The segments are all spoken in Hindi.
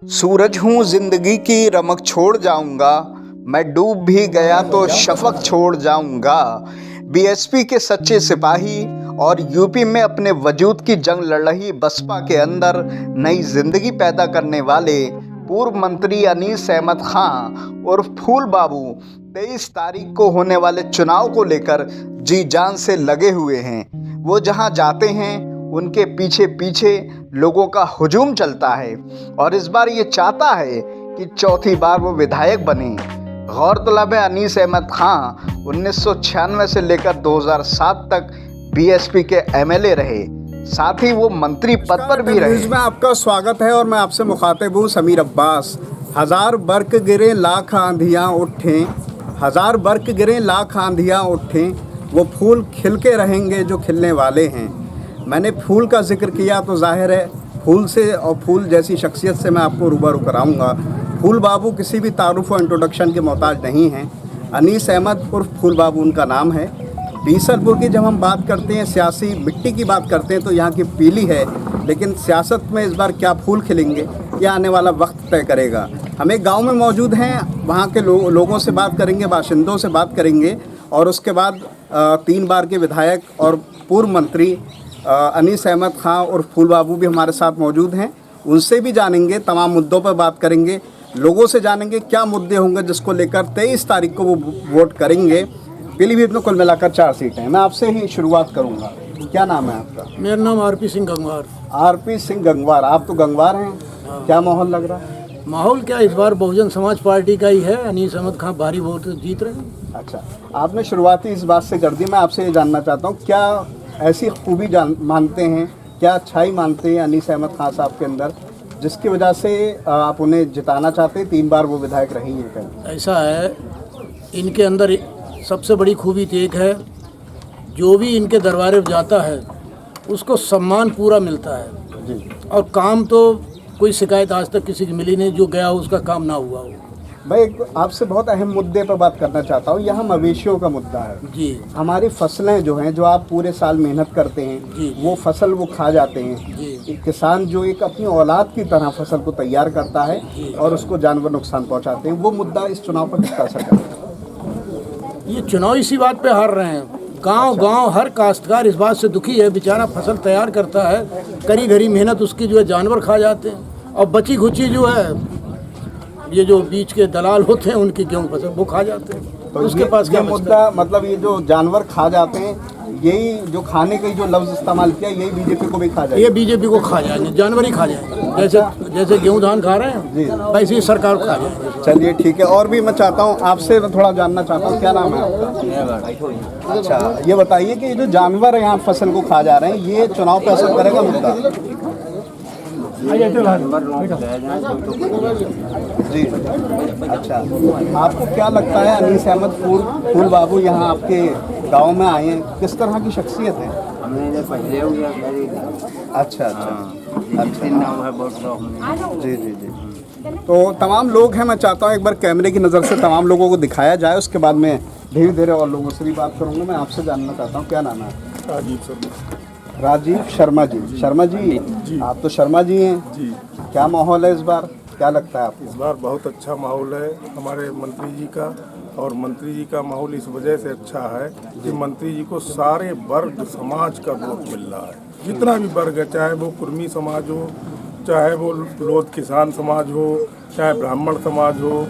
सूरज हूँ जिंदगी की रमक छोड़ जाऊंगा, मैं डूब भी गया तो शफक छोड़ जाऊंगा। बीएसपी के सच्चे सिपाही और यूपी में अपने वजूद की जंग लड़ रही बसपा के अंदर नई जिंदगी पैदा करने वाले पूर्व मंत्री अनीस अहमद खां उर्फ फूल बाबू 23 तारीख को होने वाले चुनाव को लेकर जी जान से लगे हुए हैं। वो जहां जाते हैं उनके पीछे पीछे लोगों का हुजूम चलता है और इस बार ये चाहता है कि चौथी बार वो विधायक बने। गौरतलब है अनीस अहमद खां 1996 से लेकर 2007 तक बीएसपी के एमएलए रहे, साथ ही वो मंत्री पद पर भी रहे। में आपका स्वागत है और मैं आपसे मुखातिब हूँ समीर अब्बास। हजार बर्क गिरे लाख आंधियाँ उठें, हजार बर्क गिरे लाख आंधियाँ उठें, वो फूल खिल के रहेंगे जो खिलने वाले हैं। मैंने फूल का जिक्र किया तो जाहिर है फूल से और फूल जैसी शख्सियत से मैं आपको रूबरू कराऊंगा। फूल बाबू किसी भी तारुफ और इंट्रोडक्शन के मोहताज नहीं हैं। अनीस अहमद उर्फ फूल बाबू उनका नाम है। बीसलपुर की जब हम बात करते हैं, सियासी मिट्टी की बात करते हैं तो यहाँ की पीली है, लेकिन सियासत में इस बार क्या फूल खिलेंगे यह आने वाला वक्त तय करेगा। हम एक गाँव में मौजूद हैं, वहाँ के लोगों से बात करेंगे, बाशिंदों से बात करेंगे और उसके बाद 3 बार के विधायक और पूर्व मंत्री अनीस अहमद खां और फूल बाबू भी हमारे साथ मौजूद हैं। उनसे भी जानेंगे, तमाम मुद्दों पर बात करेंगे, लोगों से जानेंगे क्या मुद्दे होंगे जिसको लेकर 23 तारीख को वो वोट करेंगे। पीलीभीत में कुल मिलाकर 4 सीटें हैं। मैं आपसे ही शुरुआत करूंगा। क्या नाम है आपका? मेरा नाम आरपी सिंह गंगवार। आरपी सिंह गंगवार, आप तो गंगवार हैं। क्या माहौल लग रहा है? माहौल क्या, इस बार बहुजन समाज पार्टी का ही है। अनीस अहमद खां भारी वोट जीत रहे हैं। अच्छा, आपने शुरुआती इस बात से कर दी। मैं आपसे ये जानना चाहता हूँ, क्या ऐसी खूबी मानते हैं, क्या अच्छाई मानते हैं अनीस अहमद खां साहब के अंदर जिसकी वजह से आप उन्हें जिताना चाहते हैं? 3 बार वो विधायक रही हैं। ऐसा है, इनके अंदर सबसे बड़ी खूबी तो एक है, जो भी इनके दरबारे जाता है उसको सम्मान पूरा मिलता है जी। और काम तो कोई शिकायत आज तक किसी की मिली नहीं, जो गया हो उसका काम ना हुआ हो। मैं एक आपसे बहुत अहम मुद्दे पर बात करना चाहता हूँ। यहाँ मवेशियों का मुद्दा है जी। हमारी फसलें जो हैं, जो आप पूरे साल मेहनत करते हैं जी। वो फसल वो खा जाते हैं जी। एक किसान जो एक अपनी औलाद की तरह फसल को तैयार करता है और उसको जानवर नुकसान पहुँचाते हैं, वो मुद्दा इस चुनाव पर कितना असर करता है? ये चुनाव इसी बात पे हार रहे हैं। गांव हर काश्तकार इस बात से दुखी है, बेचारा फसल तैयार करता है, करी घरी मेहनत उसकी जो है जानवर खा जाते हैं, और बची खुची जो है ये जो बीच के दलाल होते हैं उनकी गेहूँ फसल वो खा जाते हैं। तो उसके पास क्या मुद्दा, मतलब ये जो जानवर खा जाते हैं, यही जो खाने का जो लफ्ज़ इस्तेमाल किया, यही बीजेपी को भी खा जाएगा। ये बीजेपी को खा जाएंगे, जानवर ही खा जाएंगे। जैसे गेहूँ धान खा रहे हैं वैसे ही सरकार को खा जाएंगे। चलिए ठीक है। और भी मैं चाहता हूँ आपसे, मैं थोड़ा जानना चाहता हूँ, क्या नाम है आपका? अच्छा, ये बताइए कि ये जो जानवर यहाँ फसल को खा जा रहे हैं, ये चुनाव पर असर करेगा मुद्दा? जी। अच्छा, आपको क्या लगता है अनीस अहमद फूल बाबू यहाँ आपके गांव में आए हैं, किस तरह की शख्सियत है? अच्छा। जी जी जी। तो तमाम लोग हैं, मैं चाहता हूँ एक बार कैमरे की नज़र से तमाम लोगों को दिखाया जाए, उसके बाद मैं धीरे धीरे और लोगों से भी बात करूँगा। मैं आपसे जानना चाहता हूँ, क्या नाम है? राजीव शर्मा जी। शर्मा जी, आप तो शर्मा जी हैं जी। क्या माहौल है इस बार, क्या लगता है आपको? इस बार बहुत अच्छा माहौल है हमारे मंत्री जी का, और मंत्री जी का माहौल इस वजह से अच्छा है कि मंत्री जी को सारे वर्ग समाज का वोट मिल रहा है। जितना भी वर्ग है, चाहे वो कुर्मी समाज हो, चाहे वो लोध किसान समाज हो, चाहे ब्राह्मण समाज हो,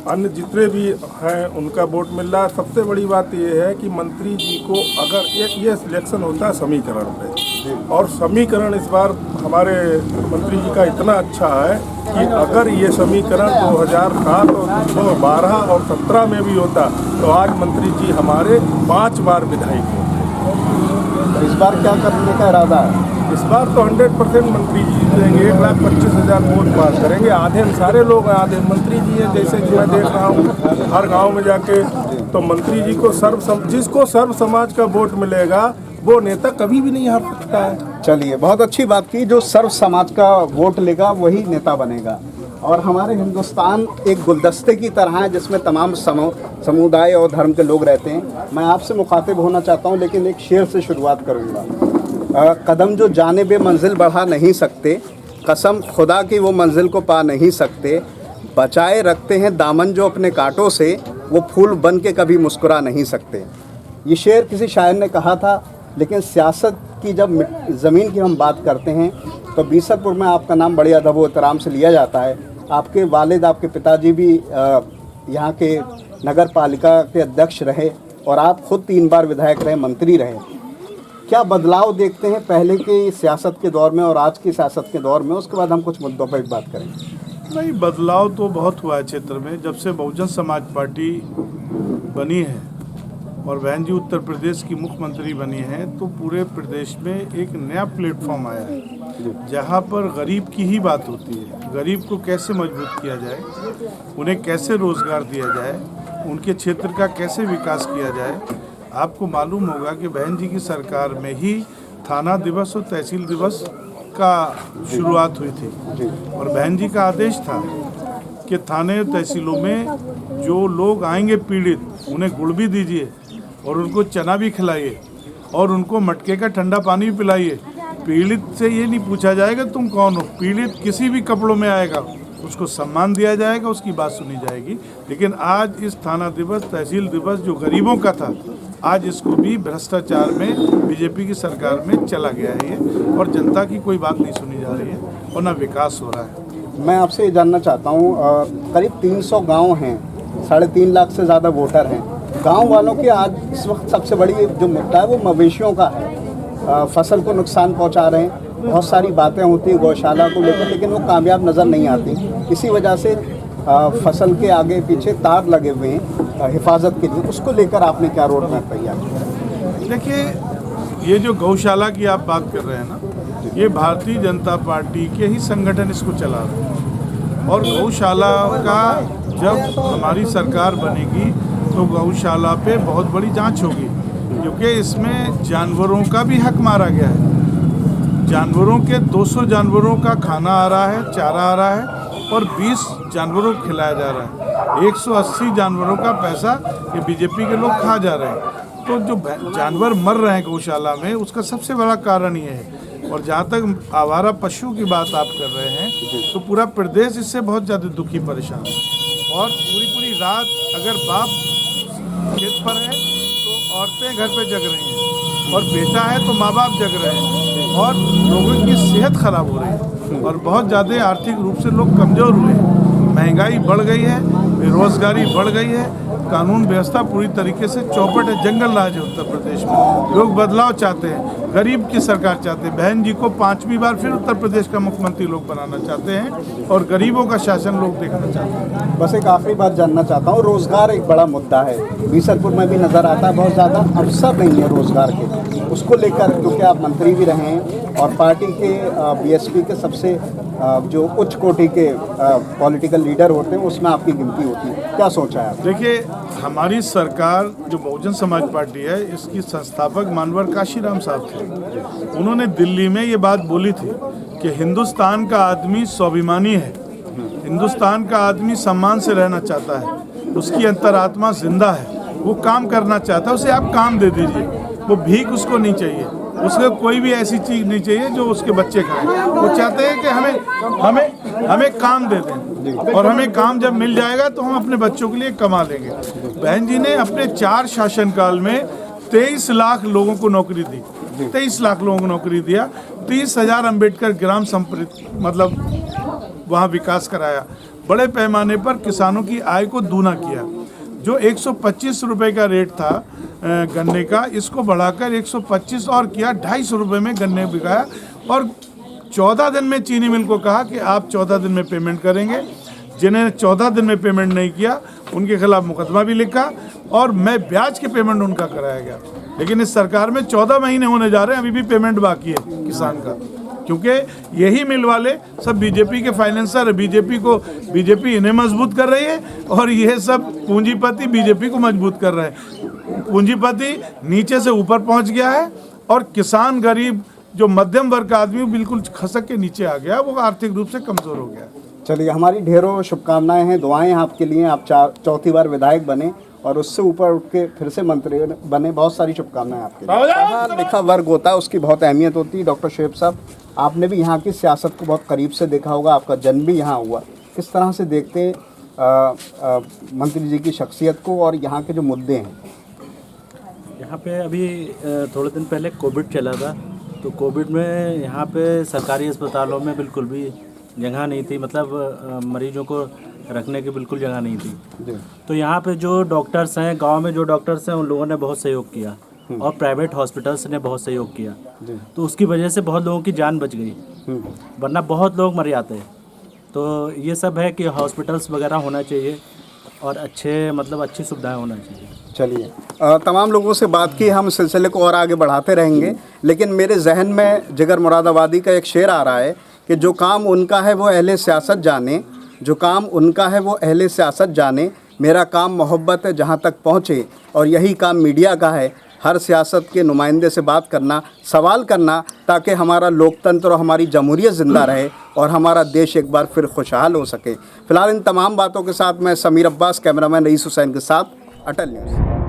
अन्य जितने भी हैं उनका वोट मिल रहा है। सबसे बड़ी बात यह है कि मंत्री जी को अगर ये सिलेक्शन होता है समीकरण पे, और समीकरण इस बार हमारे मंत्री जी का इतना अच्छा है कि अगर ये समीकरण 2007 और 2012 और 17 में भी होता तो आज मंत्री जी हमारे 5 बार विधायक होते। इस बार क्या करने का इरादा है? इस बार तो 100% मंत्री जी देंगे। 1,25,000 वोट पास करेंगे। आधे सारे लोग हैं, आधे मंत्री जी हैं, जैसे कि मैं देख रहा हूँ हर गांव में जाके। तो मंत्री जी को जिसको सर्व समाज का वोट मिलेगा वो नेता कभी भी नहीं हार सकता है। चलिए, बहुत अच्छी बात की। जो सर्व समाज का वोट लेगा वही नेता बनेगा। और हमारे हिंदुस्तान एक गुलदस्ते की तरह है जिसमें तमाम समुदाय और धर्म के लोग रहते हैं। मैं आपसे मुखातिब होना चाहता हूं, लेकिन एक शेर से शुरुआत करूंगा। कदम जो जाने बे मंजिल बढ़ा नहीं सकते, कसम खुदा की वो मंजिल को पा नहीं सकते, बचाए रखते हैं दामन जो अपने कांटों से, वो फूल बन के कभी मुस्कुरा नहीं सकते। ये शेर किसी शायर ने कहा था। लेकिन सियासत की जब ज़मीन की हम बात करते हैं तो बीसलपुर में आपका नाम बड़े अदब व एहतराम से लिया जाता है। आपके वालिद, आपके पिताजी भी यहाँ के नगर पालिका के अध्यक्ष रहे और आप खुद 3 बार विधायक रहे, मंत्री रहे। क्या बदलाव देखते हैं पहले के सियासत के दौर में और आज की सियासत के दौर में? उसके बाद हम कुछ मुद्दों पर बात करेंगे। नहीं, बदलाव तो बहुत हुआ है क्षेत्र में। जब से बहुजन समाज पार्टी बनी है और बहन जी उत्तर प्रदेश की मुख्यमंत्री बनी है तो पूरे प्रदेश में एक नया प्लेटफॉर्म आया है जहां पर गरीब की ही बात होती है। गरीब को कैसे मजबूत किया जाए, उन्हें कैसे रोजगार दिया जाए, उनके क्षेत्र का कैसे विकास किया जाए। आपको मालूम होगा कि बहन जी की सरकार में ही थाना दिवस और तहसील दिवस का शुरुआत हुई थी और बहन जी का आदेश था कि थाने और तहसीलों में जो लोग आएंगे पीड़ित, उन्हें गुड़ भी दीजिए और उनको चना भी खिलाइए और उनको मटके का ठंडा पानी भी पिलाइए। पीड़ित से ये नहीं पूछा जाएगा तुम कौन हो, पीड़ित किसी भी कपड़ों में आएगा उसको सम्मान दिया जाएगा, उसकी बात सुनी जाएगी। लेकिन आज इस थाना दिवस, तहसील दिवस जो गरीबों का था, आज इसको भी भ्रष्टाचार में बीजेपी की सरकार में चला गया है ये, और जनता की कोई बात नहीं सुनी जा रही है और ना विकास हो रहा है। मैं आपसे ये जानना चाहता हूँ, करीब 300 गांव हैं, 3.5 लाख से ज़्यादा वोटर हैं। गांव वालों की आज इस वक्त सबसे बड़ी जो मुद्दा है वो मवेशियों का है। फसल को नुकसान पहुंचा रहे हैं, बहुत सारी बातें होती हैं गौशाला को लेकर, लेकिन वो कामयाब नज़र नहीं आती। इसी वजह से फसल के आगे पीछे तार लगे हुए हैं हिफाजत के लिए। उसको लेकर आपने क्या रोड मैप तैयार किया? देखिए, ये जो गौशाला की आप बात कर रहे हैं ना, ये भारतीय जनता पार्टी के ही संगठन इसको चला रहे हैं और गौशाला का जब हमारी सरकार बनेगी तो गौशाला पे बहुत बड़ी जांच होगी, क्योंकि इसमें जानवरों का भी हक मारा गया है। जानवरों के 200 जानवरों का खाना आ रहा है, चारा आ रहा है और 20 जानवरों को खिलाया जा रहा है। 180 जानवरों का पैसा ये बीजेपी के लोग खा जा रहे हैं। तो जो जानवर मर रहे हैं गौशाला में, उसका सबसे बड़ा कारण ये है। और जहाँ तक आवारा पशु की बात आप कर रहे हैं तो पूरा प्रदेश इससे बहुत ज़्यादा दुखी परेशान है। और पूरी रात अगर बाप खेत पर है तो औरतें घर पे जग रही हैं और बेटा है तो माँ बाप जग रहे हैं और लोगों की सेहत खराब हो रही है और बहुत ज़्यादा आर्थिक रूप से लोग कमज़ोर हुए हैं। महंगाई बढ़ गई है, बेरोजगारी बढ़ गई है, कानून व्यवस्था पूरी तरीके से चौपट है, जंगल राज है उत्तर प्रदेश में। लोग बदलाव चाहते हैं, गरीब की सरकार चाहते हैं। बहन जी को 5वीं बार फिर उत्तर प्रदेश का मुख्यमंत्री लोग बनाना चाहते हैं और गरीबों का शासन लोग देखना चाहते हैं। बस एक आखिरी बात जानना चाहता हूँ, रोज़गार एक बड़ा मुद्दा है, बीसलपुर में भी नज़र आता है। बहुत ज़्यादा अवसर नहीं है रोज़गार के, उसको लेकर क्योंकि आप मंत्री भी रहे हैं और पार्टी के बीएसपी के सबसे जो उच्च कोटि के पॉलिटिकल लीडर होते हैं उसमें आपकी गिनती होती है, क्या सोचा है? देखिए, हमारी सरकार जो बहुजन समाज पार्टी है, इसकी संस्थापक मानवर काशीराम साहब थे। उन्होंने दिल्ली में ये बात बोली थी कि हिंदुस्तान का आदमी स्वाभिमानी है, हिंदुस्तान का आदमी सम्मान से रहना चाहता है, उसकी अंतरात्मा जिंदा है, वो काम करना चाहता है, उसे आप काम दे दीजिए। वो भीख उसको नहीं चाहिए, उसको कोई भी ऐसी चीज़ नहीं चाहिए जो उसके बच्चे खाएं। वो चाहते हैं कि हमें काम दे दें और हमें काम जब मिल जाएगा तो हम अपने बच्चों के लिए कमा लेंगे। बहन जी ने अपने 4 शासनकाल में 23 लाख लोगों को नौकरी दी, 23 लाख लोगों को नौकरी दिया, 30,000 अम्बेडकर ग्राम मतलब वहाँ विकास कराया। बड़े पैमाने पर किसानों की आय को दूना किया। जो 125 रुपये का रेट था गन्ने का, इसको बढ़ाकर 125 और किया, 250 रुपये में गन्ने बिकाया और 14 दिन में चीनी मिल को कहा कि आप 14 दिन में पेमेंट करेंगे। जिन्हें 14 दिन में पेमेंट नहीं किया उनके खिलाफ मुकदमा भी लिखा और मैं ब्याज के पेमेंट उनका कराया गया। लेकिन इस सरकार में 14 महीने होने जा रहे हैं, अभी भी पेमेंट बाकी है किसान का, क्योंकि यही मिल वाले सब बीजेपी के फाइनेंसर है। बीजेपी इन्हें मजबूत कर रही है और ये सब पूंजीपति बीजेपी को मजबूत कर रहे हैं। पूंजीपति नीचे से ऊपर पहुंच गया है और किसान, गरीब, जो मध्यम वर्ग का आदमी बिल्कुल खसक के नीचे आ गया, वो आर्थिक रूप से कमजोर हो गया। चलिए, हमारी ढेरों शुभकामनाएं हैं, दुआएं हैं आपके लिए। आप 4वीं बार विधायक बने और उससे ऊपर उठ के फिर से मंत्री बने। बहुत सारी शुभकामनाएं आपके लिए। पढ़ा लिखा वर्ग होता है, उसकी बहुत अहमियत होती है। डॉक्टर शोएब साहब, आपने भी यहाँ की सियासत को बहुत करीब से देखा होगा, आपका जन्म भी यहाँ हुआ। किस तरह से देखते हैं मंत्री जी की शख्सियत को और यहाँ के जो मुद्दे हैं? यहाँ पे अभी थोड़े दिन पहले कोविड चला था, तो कोविड में यहाँ पे सरकारी अस्पतालों में बिल्कुल भी जगह नहीं थी, मतलब मरीजों को रखने की बिल्कुल जगह नहीं थी। जी। तो यहाँ पे जो डॉक्टर्स हैं, गांव में जो डॉक्टर्स हैं, उन लोगों ने बहुत सहयोग किया और प्राइवेट हॉस्पिटल्स ने बहुत सहयोग किया। जी। तो उसकी वजह से बहुत लोगों की जान बच गई, वरना बहुत लोग मर जाते हैं। तो ये सब है कि हॉस्पिटल्स वगैरह होना चाहिए और अच्छी सुविधाएं होना चाहिए। चलिए, तमाम लोगों से बात की, हम सिलसिले को और आगे बढ़ाते रहेंगे, लेकिन मेरे जहन में जिगर मुरादाबादी का एक शेर आ रहा है कि जो काम उनका है वो अहले सियासत जाने, जो काम उनका है वो अहले सियासत जाने, मेरा काम मोहब्बत है जहाँ तक पहुँचे, और यही काम मीडिया का है, हर सियासत के नुमाइंदे से बात करना, सवाल करना, ताकि हमारा लोकतंत्र और हमारी जमहूरियत ज़िंदा रहे और हमारा देश एक बार फिर खुशहाल हो सके। फ़िलहाल इन तमाम बातों के साथ मैं समीर अब्बास, कैमरामैन रईस हुसैन के साथ, अटल न्यूज़।